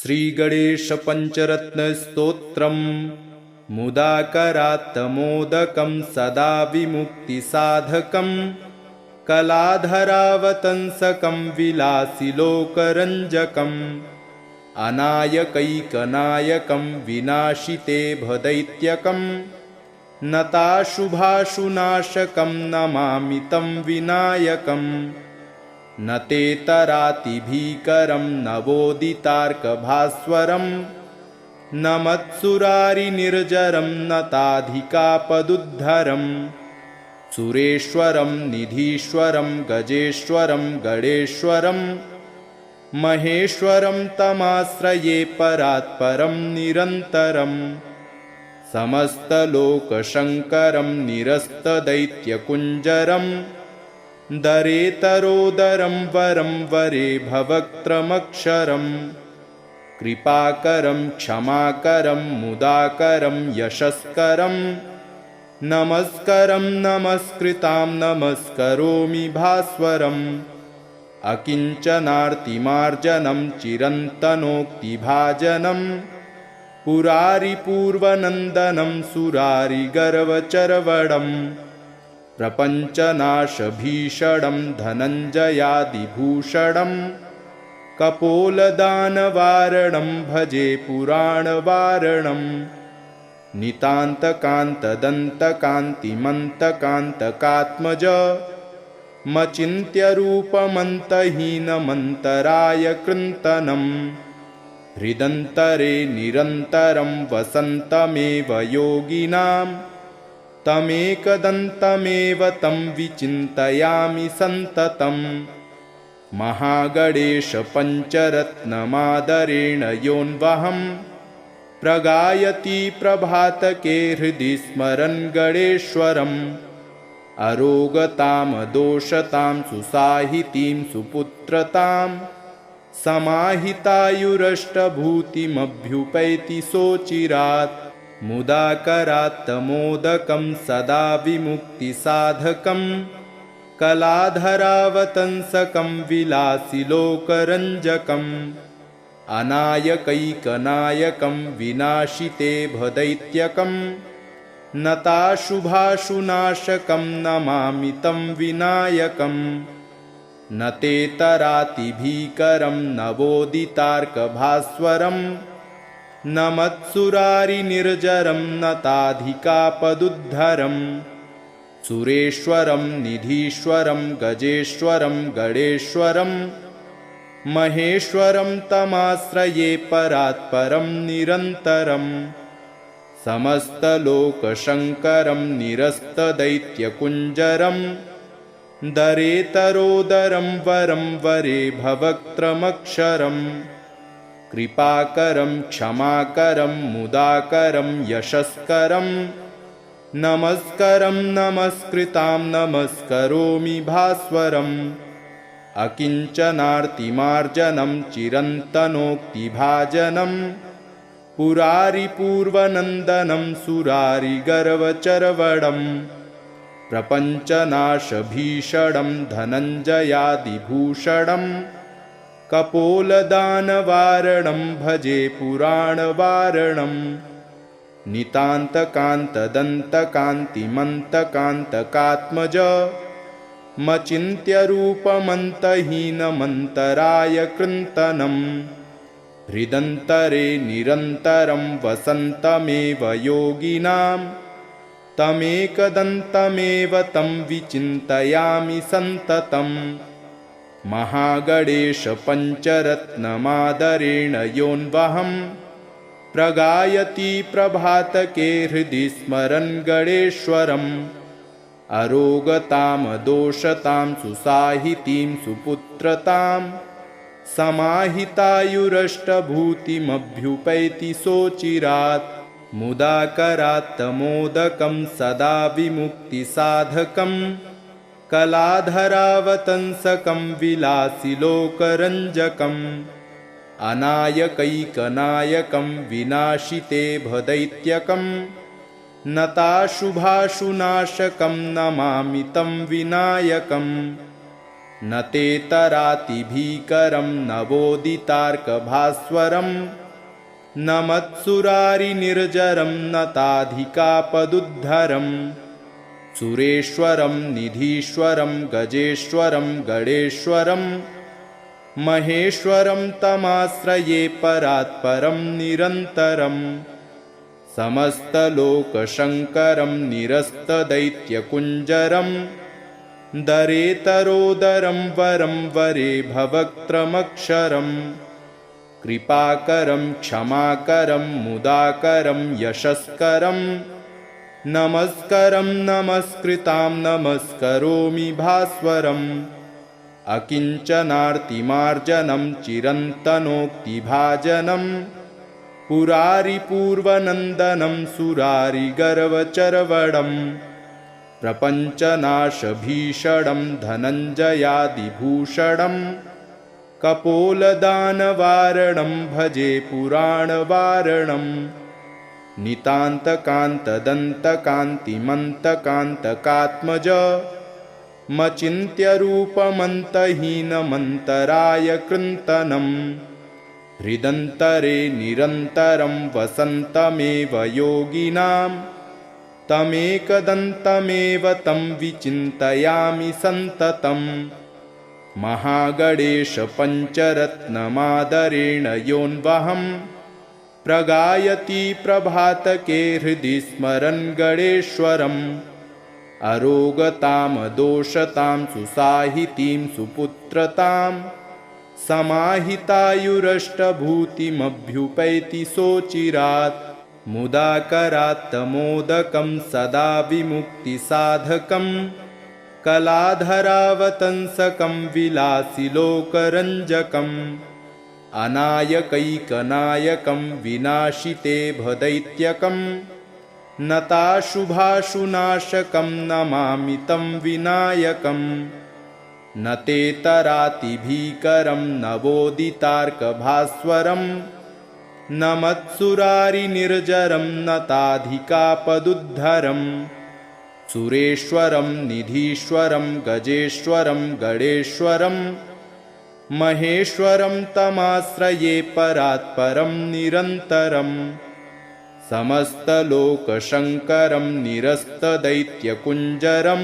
श्रीगणेशपञ्चरत्नस्तोत्रम् मुदाकरात्तमोदकं सदा विमुक्तिसाधकं कलाधरावतंसकं विलासिलोकरञ्जकम् अनायकैकनायकं विनाशिते भदैत्यकं नताशुभाशुनाशकं नमामि तं विनायकम् न ते तरातिभीकरं नवोदितार्कभास्वरं न मत्सुरारिनिर्जरं नताधिकापदुद्धरं सुरेश्वरं निधीश्वरं गजेश्वरं गणेश्वरं महेश्वरं तमाश्रये परात्परं निरन्तरं समस्तलोकशङ्करं निरस्तदैत्यकुञ्जरं दरेतरोदरं वरं वरे भवक्त्रमक्षरं कृपाकरं क्षमाकरं मुदाकरं यशस्करं नमस्करं नमस्कृतां नमस्करोमि भास्वरम् अकिञ्चनार्तिमार्जनं चिरन्तनोक्तिभाजनं पुरारिपूर्वनन्दनं सुरारिगर्वचर्वणम् प्रपञ्चनाशभीषणं धनञ्जयादिभूषणं कपोलदानवारणं भजे पुराणवारणं नितान्तकान्तदन्तकान्तिमन्तकान्तकात्मज मचिन्त्यरूपमन्तहीनमन्तराय कृन्तनं हृदन्तरे निरन्तरं वसन्तमेव योगिनां तमेकदन्तमेव तं विचिन्तयामि सन्ततम् महागणेशपञ्चरत्नमादरेण योऽन्वहं प्रगायति प्रभातके हृदि स्मरन् गणेश्वरम् अरोगतां दोषतां सुसाहितीं सुपुत्रतां समाहितायुरष्टभूतिमभ्युपैति सोचिरात् मुदाकरात्तमोदकं सदा विमुक्तिसाधकं कलाधरावतंसकं विलासिलोकरञ्जकम् अनायकैकनायकं विनाशिते भदैत्यकं नताशुभाशुनाशकं नमामि तं विनायकम् न ते तरातिभीकरं नवोदितार्कभास्वरं न मत्सुरारिनिर्जरं नताधिकापदुद्धरं सुरेश्वरं निधीश्वरं गजेश्वरं गणेश्वरं महेश्वरं तमाश्रये परात्परं निरन्तरं समस्तलोकशङ्करं निरस्तदैत्यकुञ्जरं दरेतरोदरं वरं वरे भवक्त्रमक्षरं कृपाकरं क्षमाकरं मुदाकरं यशस्करं नमस्करं नमस्कृतां नमस्करोमि भास्वरम् अकिञ्चनार्तिमार्जनं चिरन्तनोक्तिभाजनं पुरारिपूर्वनन्दनं सुरारिगर्वचर्वणम् प्रपञ्चनाशभीषणं धनञ्जयादिभूषणं कपोलदानवारणं भजे पुराणवारणं नितान्तकान्तदन्तकान्तिमन्तकान्तकात्मज मचिन्त्यरूपमन्तहीनमन्तराय कृन्तनं हृदन्तरे निरन्तरं वसन्तमेव योगिनां तमेकदन्तमेव तं विचिन्तयामि सन्ततम् महागणेशपञ्चरत्नमादरेण योऽन्वहं प्रगायति प्रभातके हृदि स्मरन् गणेश्वरम् अरोगतां दोषतां सुसाहितीं सुपुत्रतां समाहितायुरष्टभूतिमभ्युपैति सोचिरात् मुदाकरात्तमोदकं सदा विमुक्तिसाधकं कलाधरावतंसकं विलासिलोकरञ्जकम् अनायकैकनायकं विनाशिते भदैत्यकं नताशुभाशुनाशकं नमामि तं विनायकम् न ते तरातिभीकरं नवोदितार्कभास्वरम् न मत्सुरारिनिर्जरं न ताधिकापदुद्धरम् सुरेश्वरं निधीश्वरं गजेश्वरं गणेश्वरं महेश्वरं तमाश्रये परात्परं निरन्तरम् समस्तलोकशङ्करं निरस्तदैत्यकुञ्जरं दरेतरोदरं वरं वरे भवक्त्रमक्षरम् कृपाकरं क्षमाकरं मुदाकरं यशस्करं नमस्करं नमस्कृतां नमस्करोमि भास्वरम् अकिञ्चनार्तिमार्जनं चिरन्तनोक्तिभाजनं पुरारिपूर्वनन्दनं सुरारिगर्वचर्वणं प्रपञ्चनाशभीषणं धनञ्जयादिभूषणं कपोलदानवारणं भजे पुराणवारणं नितान्तकान्तदन्तकान्तिमन्तकान्तकात्मज मचिन्त्यरूपमन्तहीनमन्तराय कृन्तनं हृदन्तरे निरन्तरं वसन्तमेव योगिनां तमेकदन्तमेव तं विचिन्तयामि सन्ततं महागणेश पञ्चरत्नमादरेण योऽन्वहं प्रगायति प्रभातके हृदि स्मरन् गणेश्वरम् अरोगतां दोषतां सुसाहितीं सुपुत्रतां समाहितायुरष्टभूतिमभ्युपैति सोचिरात् मुदाकरात्तमोदकं सदा विमुक्तिसाधकं कलाधरावतंसकं विलासिलोकरञ्जकम् अनायकैकनायकं विनाशिते भदैत्यकम् नताशुभाशुनाशकं नमामि तं विनायकम् न ते तरातिभीकरं नवोदितार्कभास्वरम् न मत्सुरारिनिर्जरं न ताधिकापदुद्धरम् सुरेश्वरं निधीश्वरं गजेश्वरं गणेश्वरं महेश्वरं तमाश्रये परात्परं निरन्तरम् समस्तलोकशङ्करं निरस्तदैत्यकुञ्जरं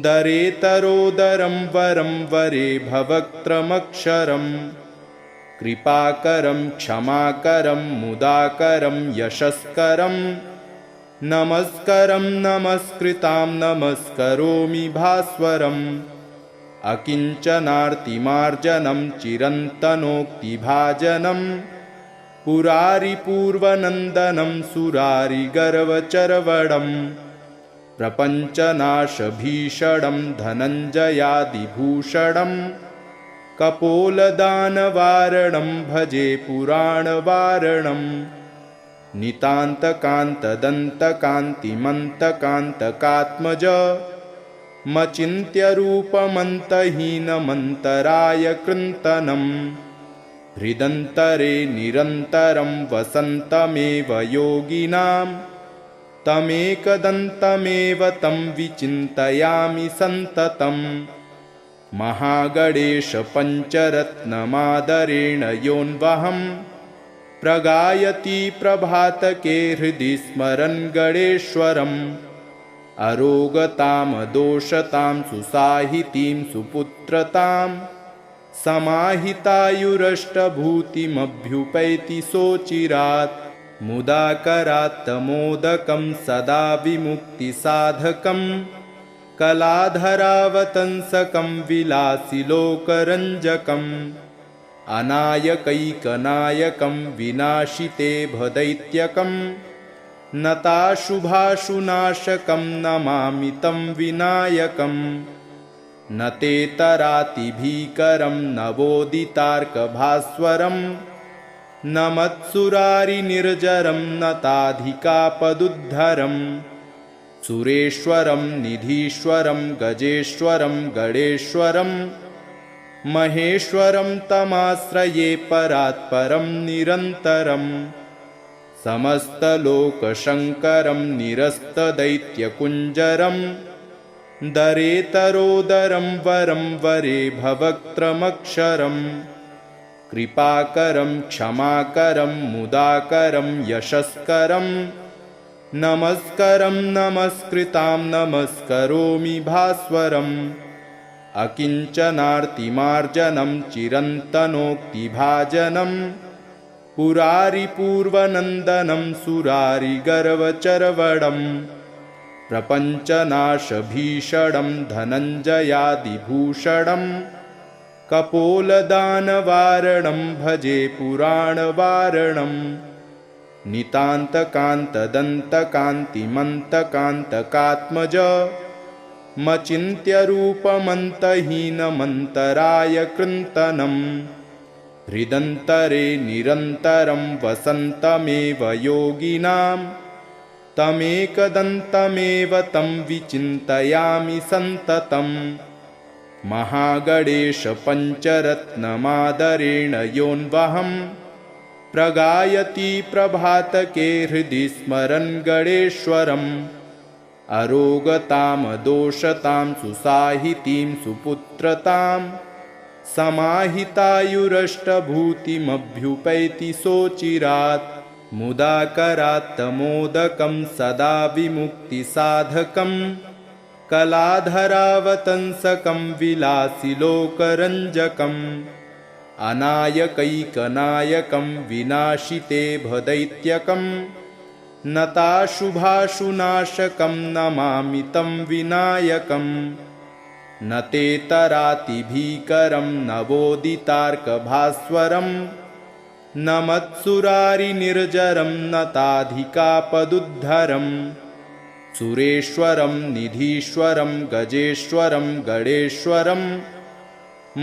दरेतरोदरं वरं वरे भवक्त्रमक्षरं कृपाकरं क्षमाकरं मुदाकरं यशस्करं नमस्करं नमस्कृतां नमस्करोमि भास्वरम् अकिञ्चनार्तिमार्जनं चिरन्तनोक्तिभाजनं पुरारिपूर्वनन्दनं सुरारिगर्वचर्वणं प्रपञ्चनाशभीषणं धनञ्जयादिभूषणं कपोलदानवारणं भजे पुराणवारणं नितान्तकान्तदन्तकान्तिमन्तकान्तकात्मज मचिन्त्यरूपमन्तहीनमन्तराय कृन्तनं हृदन्तरे निरन्तरं वसन्तमेव योगिनां तमेकदन्तमेव तं विचिन्तयामि सन्ततं महागणेश पञ्चरत्नमादरेण योऽन्वहं प्रगायति प्रभातके हृदि स्मरन् गणेश्वरम् अरोगतां दोषतां सुसाहितीं सुपुत्रतां समाहितायुरष्टभूतिमभ्युपैति सोचिरात् मुदाकरात्तमोदकं सदा विमुक्तिसाधकं कलाधरावतंसकं विलासिलोकरञ्जकम् अनायकैकनायकं विनाशिते भदैत्यकम् नताशुभाशुनाशकं नमामि तं विनायकम् न ते तरातिभीकरं नवोदितार्कभास्वरम् न मत्सुरारिनिर्जरं न ताधिकापदुद्धरम् सुरेश्वरं निधीश्वरं गजेश्वरं गणेश्वरं महेश्वरं तमाश्रये परात्परं निरन्तरम् समस्तलोकशङ्करं निरस्तदैत्यकुञ्जरं दरेतरोदरं वरं वरे भवक्त्रमक्षरम् कृपाकरं क्षमाकरं मुदाकरं यशस्करं नमस्करं नमस्कृतां नमस्करोमि भास्वरम् अकिञ्चनार्तिमार्जनं चिरन्तनोक्तिभाजनं पुरारिपूर्वनन्दनं सुरारिगर्वचर्वणम् प्रपञ्चनाशभीषणं धनञ्जयादिभूषणं कपोलदानवारणं भजे पुराणवारणम् नितान्तकान्तदन्तकान्तिमन्तकान्तकात्मज मचिन्त्यरूपमन्तहीनमन्तराय कृन्तनं हृदन्तरे निरन्तरं वसन्तमेव योगिनां तमेकदन्तमेव तं विचिन्तयामि सन्ततम् महागणेश पञ्चरत्नमादरेण योऽन्वहं प्रगायति प्रभातके हृदि स्मरन् गणेश्वरम् अरोगतामदोषतां सुसाहितीं सुपुत्रतां समाहितायुरष्टभूतिमभ्युपैति सोचिरात् मुदाकरात्तमोदकं सदा विमुक्तिसाधकं कलाधरावतंसकं विलासिलोकरञ्जकम् अनायकैकनायकं विनाशिते भदैत्यकं नताशुभाशुनाशकं नमामि तं विनायकम् न ते तरातिभीकरं नवोदितार्कभास्वरं न मत्सुरारिनिर्जरं नताधिकापदुद्धरं सुरेश्वरं निधीश्वरं गजेश्वरं गणेश्वरं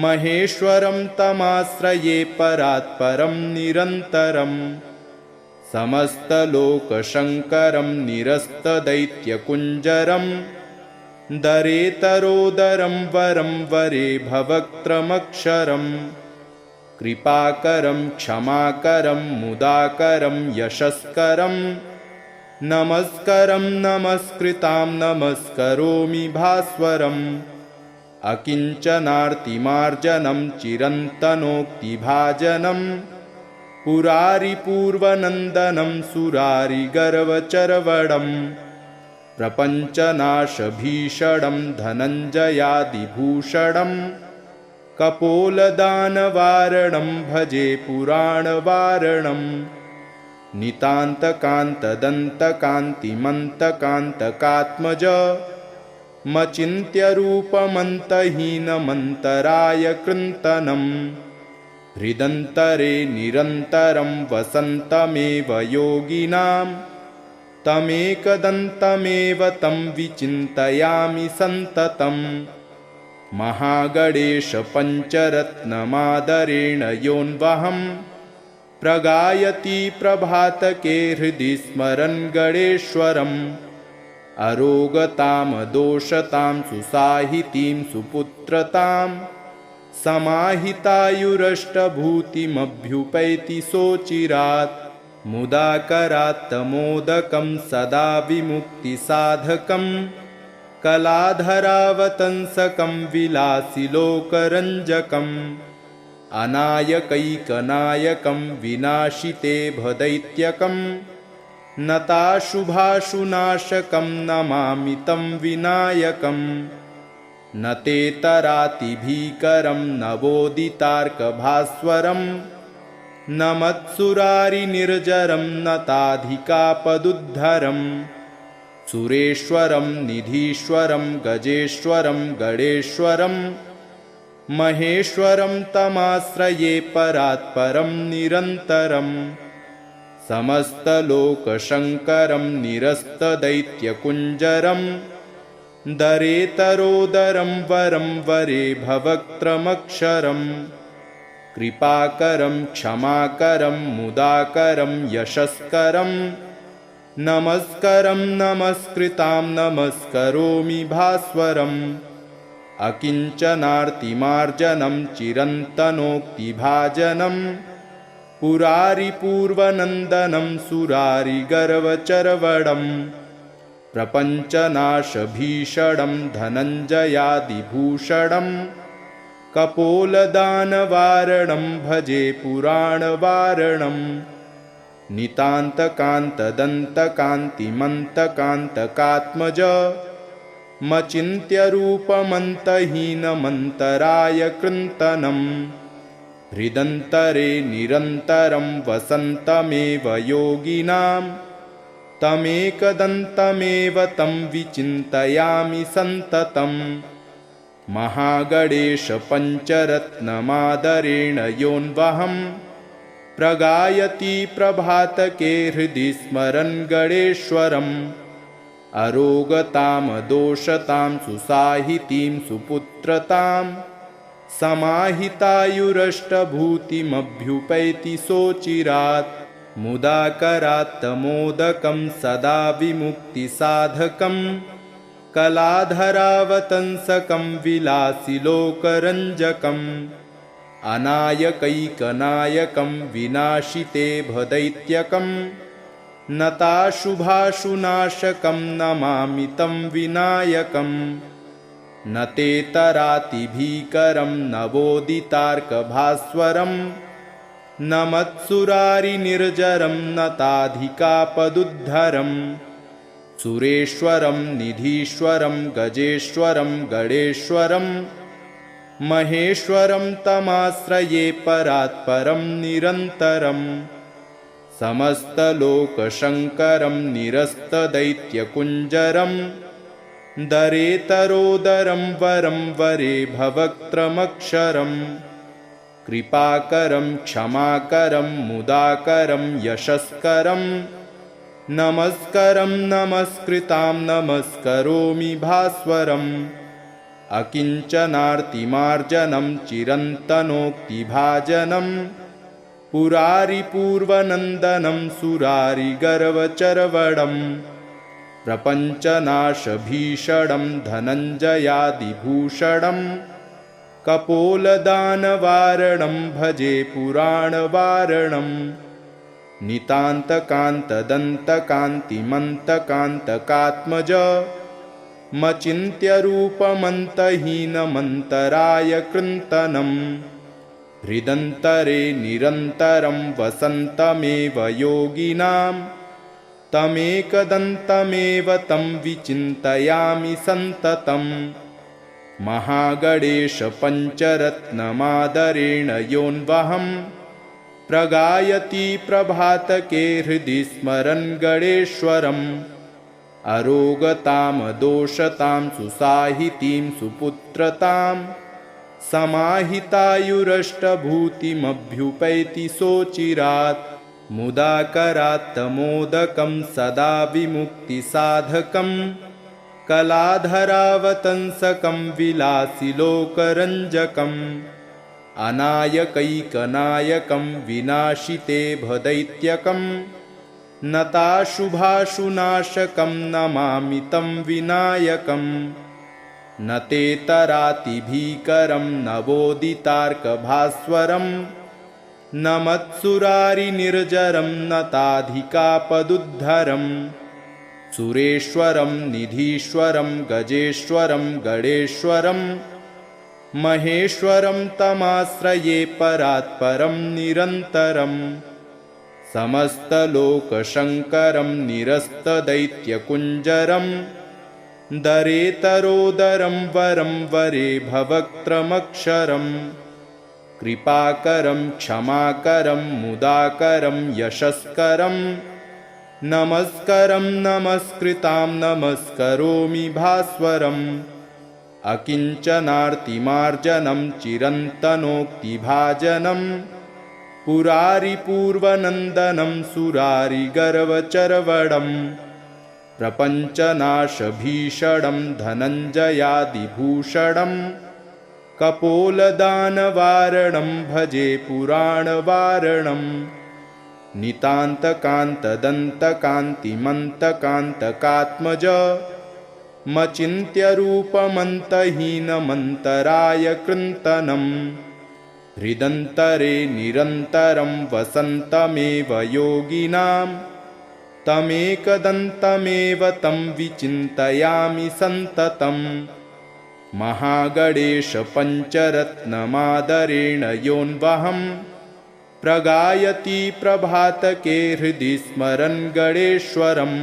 महेश्वरं तमाश्रये परात्परं निरन्तरम् समस्तलोकशङ्करं निरस्तदैत्यकुञ्जरं दरेतरोदरं वरं वरे भवक्त्रमक्षरम् कृपाकरं क्षमाकरं मुदाकरं यशस्करं नमस्करं नमस्कृतां नमस्करोमि भास्वरम् अकिञ्चनार्तिमार्जनं चिरन्तनोक्तिभाजनं पुरारिपूर्वनन्दनं सुरारिगर्वचर्वणम् प्रपञ्चनाशभीषणं धनञ्जयादिभूषणं कपोलदानवारणं भजे पुराणवारणम् नितान्तकान्तदन्तकान्तिमन्तकान्तकात्मज मचिन्त्यरूपमन्तहीनमन्तराय कृन्तनं हृदन्तरे निरन्तरं वसन्तमेव योगिनां तमेकदन्तमेव तं विचिन्तयामि सन्ततम् महागणेश पञ्चरत्नमादरेण योऽन्वहं प्रगायति प्रभातके हृदि स्मरन् गणेश्वरम् अरोगतामदोषतां सुसाहितीं सुपुत्रतां समाहितायुरष्टभूतिमभ्युपैति सोचिरात् मुदाकरात्तमोदकं सदा विमुक्तिसाधकं कलाधरावतंसकं विलासिलोकरञ्जकम् अनायकैकनायकं विनाशिते भदैत्यकं नताशुभाशुनाशकं नमामि तं विनायकम् न ते तरातिभीकरं नवोदितार्कभास्वरं न मत्सुरारिनिर्जरं नताधिकापदुद्धरं सुरेश्वरं निधीश्वरं गजेश्वरं गणेश्वरं महेश्वरं तमाश्रये परात्परं निरन्तरम् समस्तलोकशङ्करं निरस्तदैत्यकुञ्जरं दरेतरोदरं वरं वरे भवक्त्रमक्षरम् कृपाकरं क्षमाकरं मुदाकरं यशस्करं नमस्करं नमस्कृतां नमस्करोमि भास्वरम् अकिञ्चनार्तिमार्जनं चिरन्तनोक्तिभाजनं पुरारिपूर्वनन्दनं सुरारिगर्वचर्वणम् प्रपञ्चनाशभीषणं धनञ्जयादिभूषणं कपोलदानवारणं भजे पुराणवारणम् नितान्तकान्तदन्तकान्तिमन्तकान्तकात्मज मचिन्त्यरूपमन्तहीनमन्तराय कृन्तनं हृदन्तरे निरन्तरं वसन्तमेव योगिनां तमेकदन्तमेव तं विचिन्तयामि सन्ततं महागणेश पञ्चरत्नमादरेण योऽन्वहं प्रगायति प्रभातके हृदि स्मरन् गणेश्वरम् अरोगतां दोषतां सुसाहितीं सुपुत्रतां समाहितायुरष्टभूतिमभ्युपैति सोचिरात् मुदाकरात्तमोदकं सदा विमुक्तिसाधकं कलाधरावतंसकं विलासिलोकरञ्जकम् अनायकैकनायकं विनाशिते भदैत्यकं नताशुभाशुनाशकं नमामि तं विनायकम् न तेतरातिभीकरं नवोदितार्कभास्वरं न मत्सुरारिनिर्जरं नताधिकापदुद्धरं सुरेश्वरं निधीश्वरं गजेश्वरं गणेश्वरं महेश्वरं तमाश्रये परात्परं निरन्तरम् समस्तलोकशङ्करं निरस्तदैत्यकुञ्जरं दरेतरोदरं वरं वरे भवक्त्रमक्षरं कृपाकरं क्षमाकरं मुदाकरं यशस्करं नमस्करं नमस्कृतां नमस्करोमि भास्वरम् अकिञ्चनार्तिमार्जनं चिरन्तनोक्तिभाजनं पुरारिपूर्वनन्दनं सुरारिगर्वचर्वणं प्रपञ्चनाशभीषणं धनञ्जयादिभूषणं कपोलदानवारणं भजे पुराणवारणम् नितान्तकान्तदन्तकान्तिमन्तकान्तकात्मज मचिन्त्यरूपमन्तहीनमन्तराय कृन्तनं हृदन्तरे निरन्तरं वसन्तमेव योगिनां तमेकदन्तमेव तं विचिन्तयामि सन्ततं महागणेश पञ्चरत्नमादरेण योऽन्वहं प्रगायति प्रभातके हृदि स्मरन् गणेश्वरम् अरोगतां दोषतां सुसाहितीं सुपुत्रतां समाहितायुरष्टभूतिमभ्युपैति सोचिरात् मुदाकरात्तमोदकं सदा विमुक्तिसाधकं कलाधरावतंसकं विलासिलोकरञ्जकम् अनायकैकनायकं विनाशिते भदैत्यकं नताशुभाशुनाशकं नमामि तं विनायकम् न तेतरातिभीकरं नवोदितार्कभास्वरं न मत्सुरारिनिर्जरं नताधिकापदुद्धरं सुरेश्वरं निधीश्वरं गजेश्वरं गणेश्वरं महेश्वरं तमाश्रये परात्परं निरन्तरम् समस्तलोकशङ्करं निरस्तदैत्यकुञ्जरं दरेतरोदरं वरं वरे भवक्त्रमक्षरं कृपाकरं क्षमाकरं मुदाकरं यशस्करं नमस्करं नमस्कृतां नमस्करोमि भास्वरम् अकिञ्चनार्तिमार्जनं चिरन्तनोक्तिभाजनं पुरारिपूर्वनन्दनं सुरारिगर्वचर्वणं प्रपञ्चनाशभीषणं धनञ्जयादिभूषणं कपोलदानवारणं भजे पुराणवारणम् नितान्तकान्तदन्तकान्तिमन्तकान्तकात्मज मचिन्त्यरूपमन्तहीनमन्तराय कृन्तनं हृदन्तरे निरन्तरं वसन्तमेव योगिनां तमेकदन्तमेव तं विचिन्तयामि सन्ततम् महागणेश पञ्चरत्नमादरेण योऽन्वहं प्रगायति प्रभातके हृदि स्मरन् गणेश्वरम्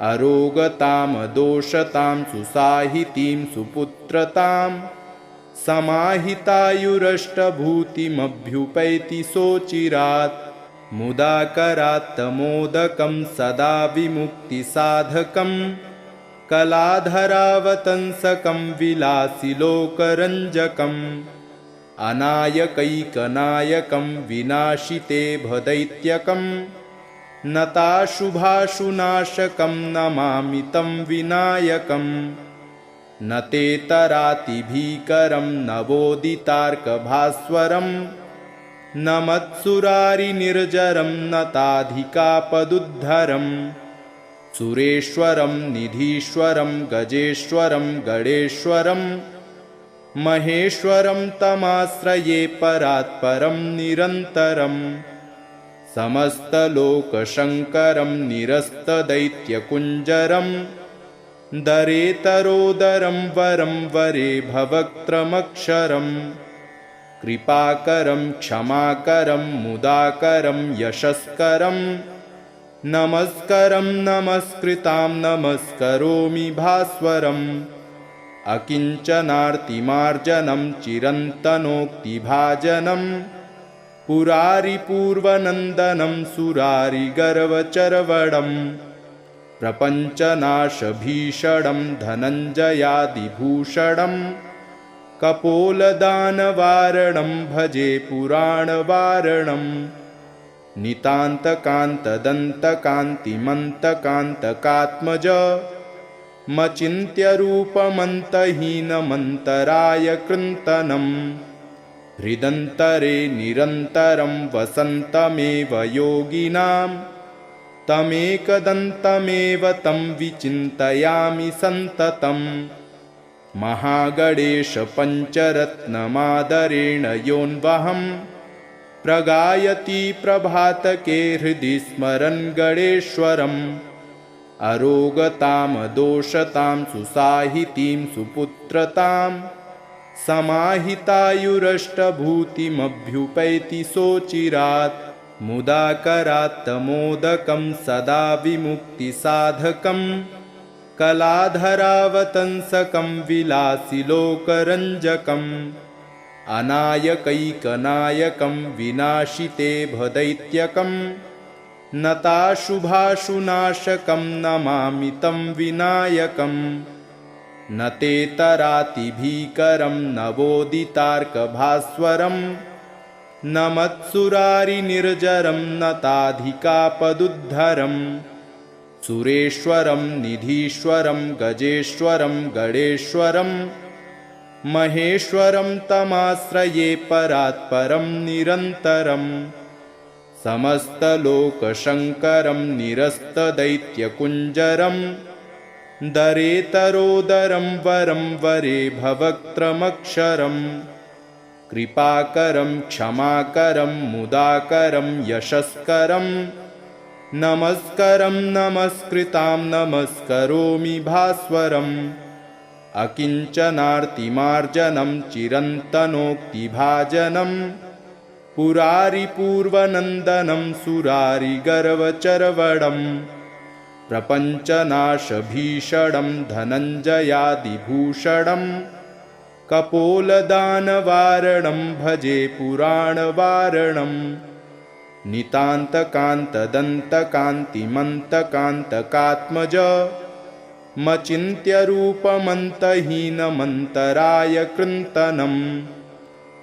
अरोगतां दोषतां सुसाहितीं सुपुत्रतां समाहितायुरष्टभूतिमभ्युपैति सोचिरात् मुदाकरात्तमोदकं सदा विमुक्तिसाधकं कलाधरावतंसकं विलासिलोकरञ्जकम् अनायकैकनायकं विनाशिते भदैत्यकं नताशुभाशुनाशकं नमामि तं विनायकम् न ते तरातिभीकरं नवोदितार्कभास्वरं न मत्सुरारिनिर्जरं नताधिकापदुद्धरं सुरेश्वरं निधीश्वरं गजेश्वरं गणेश्वरं महेश्वरं तमाश्रये परात्परं निरन्तरं समस्तलोकशङ्करं निरस्तदैत्यकुञ्जरं दरेतरोदरं वरं वरे भवक्त्रमक्षरं कृपाकरं क्षमाकरं मुदाकरं यशस्करं नमस्करं नमस्कृतां नमस्करोमि भास्वरम् अकिञ्चनार्तिमार्जनं चिरन्तनोक्तिभाजनं पुरारिपूर्वनन्दनं सुरारिगर्वचर्वणम् प्रपञ्चनाशभीषणं धनञ्जयादिभूषणं कपोलदानवारणं भजे पुराणवारणं नितान्तकान्तदन्तकान्तिमन्तकान्तकात्मज मचिन्त्यरूपमन्तहीनमन्तराय कृन्तनं हृदन्तरे निरन्तरं वसन्तमेव योगिनां तमेकदन्तमेव तं विचिन्तयामि सन्ततम् महागणेश पञ्चरत्नमादरेण योऽन्वहं प्रगायति प्रभातके हृदि स्मरन् गणेश्वरम् अरोगतां दोषतां सुसाहितीं सुपुत्रतां समाहितायुरष्टभूतिमभ्युपैति सोचिरात् मुदाकरात्तमोदकं सदा विमुक्तिसाधकं कलाधरावतंसकं विलासिलोकरञ्जकम् अनायकैकनायकं विनाशिते भदैत्यकं नताशुभाशुनाशकं नमामि तं विनायकम् न ते तरातिभीकरं नवोदितार्कभास्वरं न मत्सुरारिनिर्जरं नताधिकापदुद्धरं सुरेश्वरं निधीश्वरं गजेश्वरं गणेश्वरं महेश्वरं तमाश्रये परात्परं निरन्तरं समस्तलोकशङ्करं निरस्तदैत्यकुञ्जरं दरेतरोदरं वरं वरे भवक्त्रमक्षरं कृपाकरं क्षमाकरं मुदाकरं यशस्करं नमस्करं नमस्कृतां नमस्करोमि भास्वरम् अकिञ्चनार्तिमार्जनं चिरन्तनोक्तिभाजनं पुरारिपूर्वनन्दनं सुरारिगर्वचर्वणम् प्रपञ्चनाशभीषणं धनञ्जयादिभूषणं कपोलदानवारणं भजे पुराणवारणं नितान्तकान्तदन्तकान्तिमन्तकान्तकात्मज मचिन्त्यरूपमन्तहीनमन्तराय कृन्तनं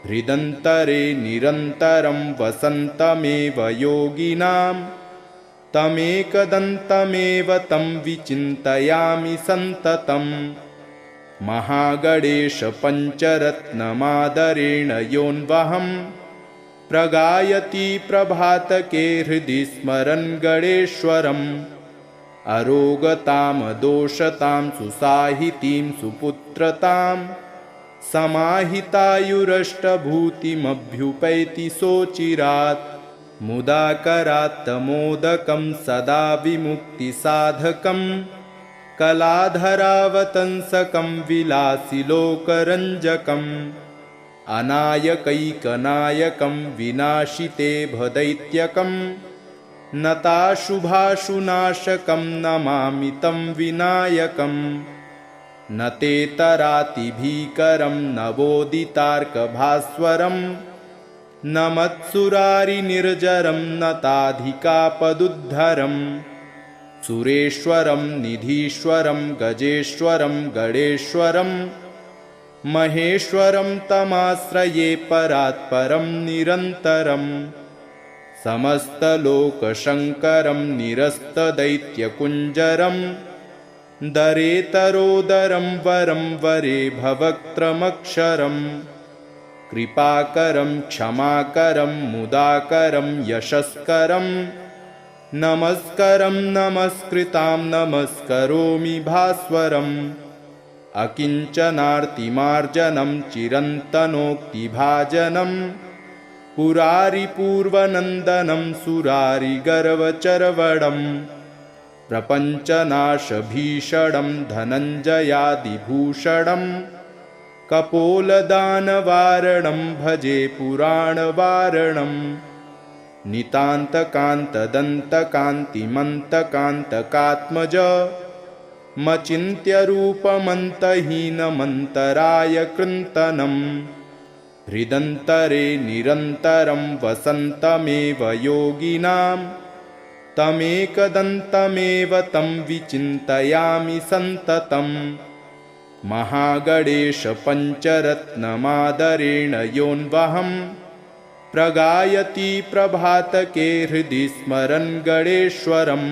हृदन्तरे निरन्तरं वसन्तमेव योगिनां तमेकदन्तमेव तं विचिन्तयामि सन्ततम् महागणेश पञ्चरत्नमादरेण योऽन्वहं प्रगायति प्रभातके हृदि स्मरन् गणेश्वरम् अरोगतां दोषतां सुसाहितीं सुपुत्रतां समाहितायुरष्टभूतिमभ्युपैति सोचिरात् मुदाकरात्तमोदकं सदा विमुक्तिसाधकं कलाधरावतंसकं विलासिलोकरञ्जकम् अनायकैकनायकं विनाशिते भदैत्यकं नताशुभाशुनाशकं नमामि तं विनायकम् न ते तरातिभीकरं नवोदितार्कभास्वरं न मत्सुरारिनिर्जरं नताधिकापदुद्धरं सुरेश्वरं निधीश्वरं गजेश्वरं गणेश्वरं महेश्वरं तमाश्रये परात्परं निरन्तरं समस्तलोकशङ्करं निरस्तदैत्यकुञ्जरं दरेतरोदरं वरं वरे भवक्त्रमक्षरं कृपाकरं क्षमाकरं मुदाकरं यशस्करं नमस्करं नमस्कृतां नमस्करोमि भास्वरम् अकिञ्चनार्तिमार्जनं चिरन्तनोक्तिभाजनं पुरारिपूर्वनन्दनं सुरारिगर्वचर्वणं प्रपञ्चनाशभीषणं धनञ्जयादिभूषणं कपोलदानवारणं भजे पुराणवारणं नितान्तकान्तदन्तकान्तिमन्तकान्तकात्मज मचिन्त्यरूपमन्तहीनमन्तराय कृन्तनं हृदन्तरे निरन्तरं वसन्तमेव योगिनां तमेकदन्तमेव तं विचिन्तयामि सन्ततं महागणेश पञ्चरत्नमादरेण योऽन्वहं प्रगायति प्रभातके हृदि स्मरन् गणेश्वरम्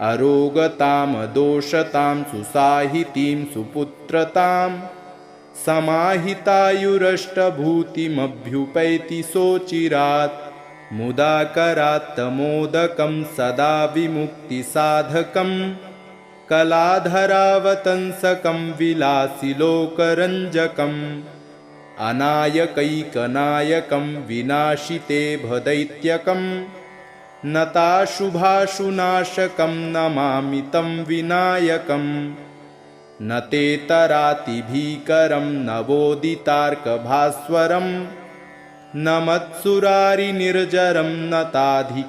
अरोगतां दोषतां सुसाहितीं सुपुत्रतां समाहितायुरष्टभूतिमभ्युपैति सोचिरात् मुदाकरात्तमोदकं सदा विमुक्तिसाधकं कलाधरावतंसकं विलासिलोकरञ्जकम् अनायकैकनायकं विनाशिते भदैत्यकं नताशुभाशुनाशकं नमामि तं विनायकम् न ते तरातिभीकरं नवोदितार्कभास्वरं न मत्सुरारिनिर्जरं नताधिकापदुद्धरं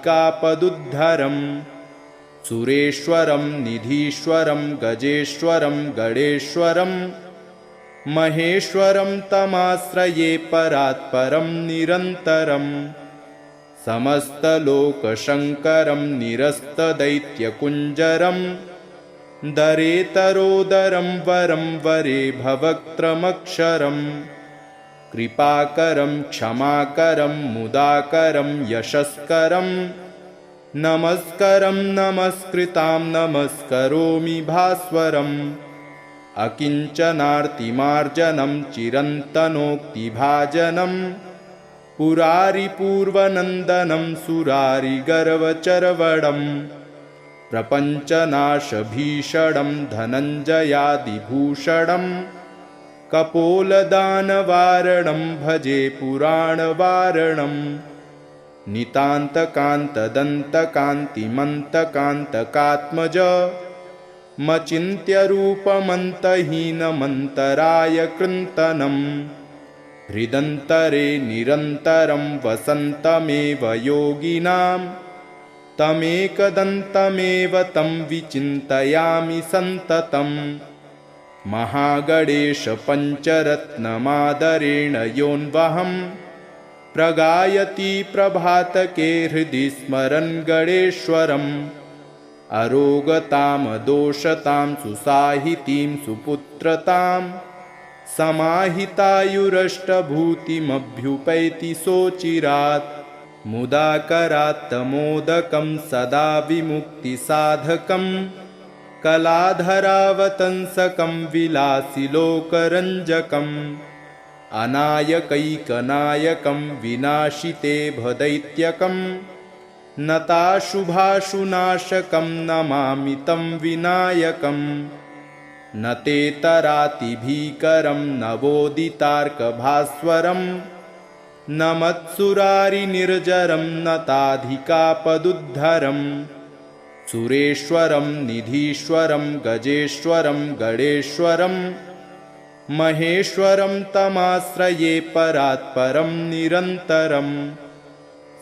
सुरेश्वरं निधीश्वरं गजेश्वरं गणेश्वरं महेश्वरं तमाश्रये परात्परं निरन्तरम् समस्तलोकशङ्करं निरस्तदैत्यकुञ्जरं दरेतरोदरं वरं वरे भवक्त्रमक्षरं कृपाकरं क्षमाकरं मुदाकरं यशस्करं नमस्करं नमस्कृतां नमस्करोमि भास्वरम् अकिञ्चनार्तिमार्जनं चिरन्तनोक्तिभाजनं पुरारिपूर्वनन्दनं सुरारिगर्वचर्वणं प्रपञ्चनाशभीषणं धनञ्जयादिभूषणं कपोलदानवारणं भजे पुराणवारणं नितान्तकान्तदन्तकान्तिमन्तकान्तकात्मज मचिन्त्यरूपमन्तहीनमन्तराय कृन्तनं हृदन्तरे निरन्तरं वसन्तमेव योगिनां तमेकदन्तमेव तं विचिन्तयामि सन्ततं महागणेश पञ्चरत्नमादरेण योऽन्वहं प्रगायति प्रभातके हृदि स्मरन् गणेश्वरम् अरोगतां दोषतां सुसाहितीं सुपुत्रतां समाहितायुरष्टभूतिमभ्युपैति सोचिरात् मुदाकरात्तमोदकं सदा विमुक्तिसाधकं कलाधरावतंसकं विलासिलोकरञ्जकम् अनायकैकनायकं विनाशिते भदैत्यकं नताशुभाशुनाशकं नमामि तं विनायकम् न ते तरातिभीकरं नवोदितार्कभास्वरं न मत्सुरारिनिर्जरं नताधिकापदुद्धरम् सुरेश्वरं निधीश्वरं गजेश्वरं गणेश्वरं महेश्वरं तमाश्रये परात्परं निरन्तरम्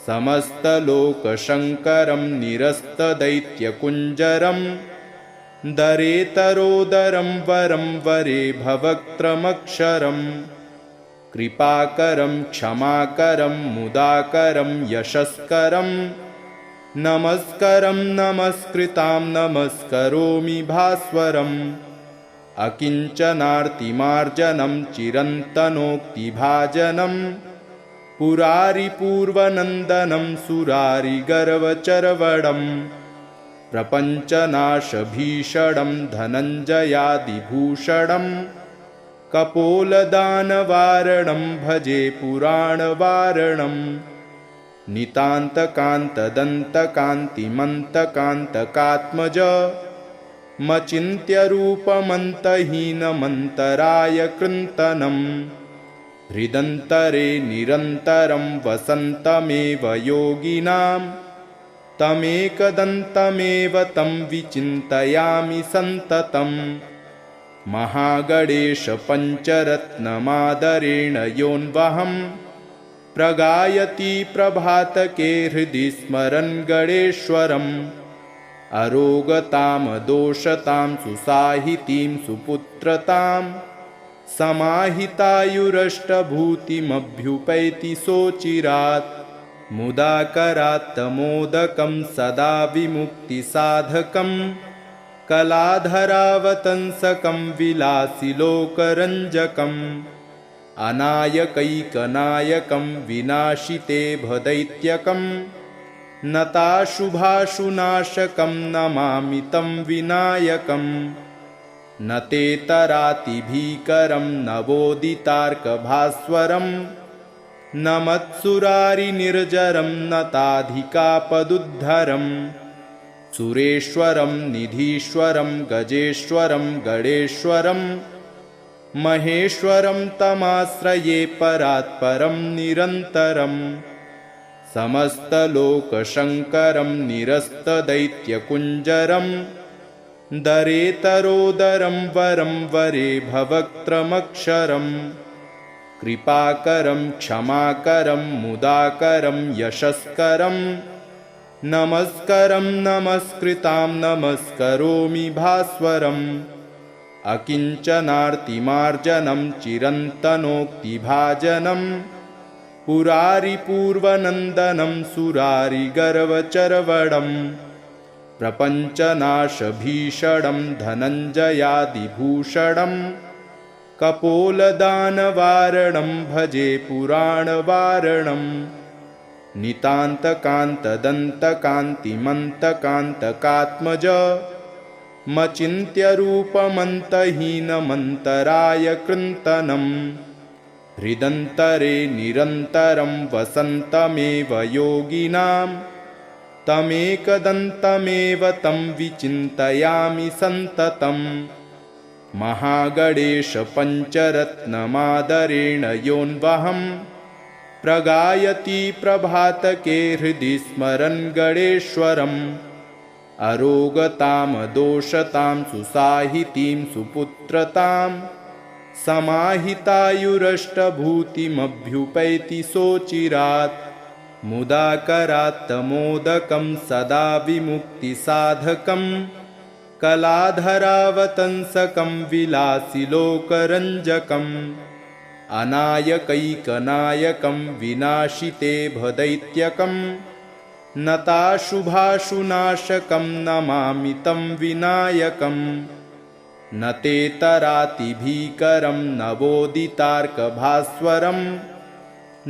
समस्तलोकशङ्करं निरस्तदैत्यकुञ्जरं दरेतरोदरं वरं वरे भवक्त्रमक्षरम् कृपाकरं क्षमाकरं मुदाकरं यशस्करं नमस्करं नमस्कृतां नमस्करोमि भास्वरम् अकिञ्चनार्तिमार्जनं चिरन्तनोक्तिभाजनं पुरारिपूर्वनन्दनं सुरारिगर्वचर्वणं प्रपञ्चनाशभीषणं धनञ्जयादिभूषणं कपोलदानवारणं भजे पुराणवारणम् नितान्तकान्तदन्तकान्तिमन्तकान्तकात्मज मचिन्त्यरूपमन्तहीनमन्तराय कृन्तनं हृदन्तरे निरन्तरं वसन्तमेव योगिनां तमेकदन्तमेव तं विचिन्तयामि सन्ततम् महागणेश पञ्चरत्नमादरेण योऽन्वहं प्रगायति प्रभातके हृदि स्मरन् गणेश्वरम् अरोगतां दोषतां सुसाहितीं सुपुत्रतां समाहितायुरष्टभूतिमभ्युपैति सोचिरात् मुदाकरात्तमोदकं सदा विमुक्तिसाधकं कलाधरावतंसकं विलासिलोकरञ्जकम् अनायकैकनायकं विनाशिते भदैत्यकं नताशुभाशुनाशकं नमामि तं विनायकम् न ते तरातिभीकरं नवोदितार्कभास्वरं न मत्सुरारिनिर्जरं नताधिकापदुद्धरम् सुरेश्वरं निधीश्वरं गजेश्वरं गणेश्वरं महेश्वरं तमाश्रये परात्परं निरन्तरम् समस्तलोकशङ्करं निरस्तदैत्यकुञ्जरं दरेतरोदरं वरं वरे भवक्त्रमक्षरम् कृपाकरं क्षमाकरं मुदाकरं यशस्करं नमस्करं नमस्कृतां नमस्करोमि भास्वरम् अकिञ्चनार्तिमार्जनं चिरन्तनोक्तिभाजनं पुरारिपूर्वनन्दनं सुरारिगर्वचर्वणं प्रपञ्चनाशभीषणं धनञ्जयादिभूषणं कपोलदानवारणं भजे पुराणवारणम् नितान्तकान्तदन्तकान्तिमन्तकान्तकात्मज मचिन्त्यरूपमन्तहीनमन्तराय कृन्तनं हृदन्तरे निरन्तरं वसन्तमेव योगिनां तमेकदन्तमेव तं विचिन्तयामि सन्ततम् महागणेश पञ्चरत्नमादरेण योऽन्वहं प्रगायति प्रभातके हृदि स्मरन् गणेश्वरम् अरोगतां दोषतां सुसाहितीं सुपुत्रतां समाहितायुरष्टभूतिमभ्युपैति सोचिरात् मुदाकरात्तमोदकं सदा विमुक्तिसाधकं कलाधरावतंसकं विलासिलोकरञ्जकम् अनायकैकनायकं विनाशिते भदैत्यकं नताशुभाशुनाशकं नमामि तं विनायकम् न ते तरातिभीकरं नवोदितार्कभास्वरं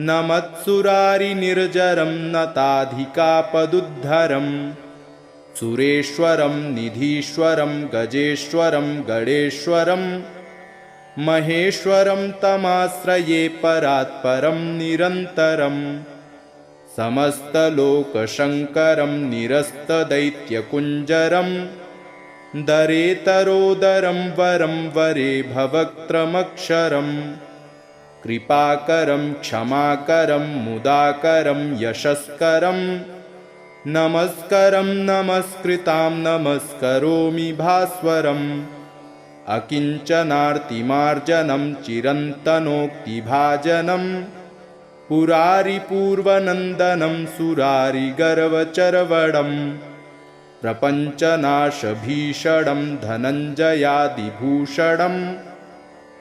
न मत्सुरारिनिर्जरं नताधिकापदुद्धरम् सुरेश्वरं निधीश्वरं गजेश्वरं गणेश्वरं महेश्वरं तमाश्रये परात्परं निरन्तरम् समस्तलोकशङ्करं निरस्तदैत्यकुञ्जरं दरेतरोदरं वरं वरे भवक्त्रमक्षरम् कृपाकरं क्षमाकरं मुदाकरं यशस्करं नमस्करं नमस्कृतां नमस्करोमि भास्वरम् अकिञ्चनार्तिमार्जनं चिरन्तनोक्तिभाजनं पुरारिपूर्वनन्दनं सुरारिगर्वचर्वणं प्रपञ्चनाशभीषणं धनञ्जयादिभूषणं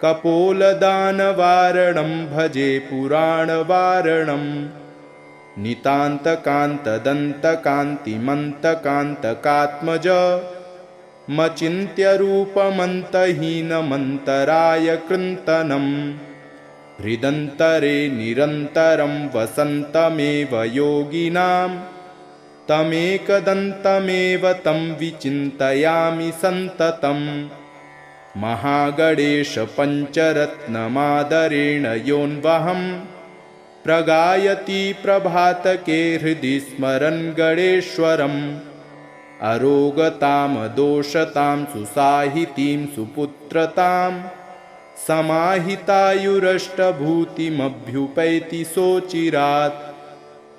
कपोलदानवारणं भजे पुराणवारणं नितान्तकान्तदन्तकान्तिमन्तकान्तकात्मज मचिन्त्यरूपमन्तहीनमन्तराय कृन्तनं हृदन्तरे निरन्तरं वसन्तमेव योगिनां तमेकदन्तमेव तं विचिन्तयामि सन्ततं महागणेश पञ्चरत्नमादरेण योऽन्वहं प्रगायति प्रभातके हृदि स्मरन् गणेश्वरम् अरोगतां दोषतां सुसाहितीं सुपुत्रतां समाहितायुरष्टभूतिमभ्युपैति सोचिरात्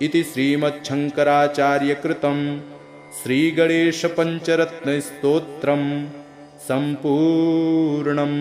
इति श्रीमच्छङ्कराचार्यकृतं श्रीगणेशपञ्चरत्नस्तोत्रं सम्पूर्णम्।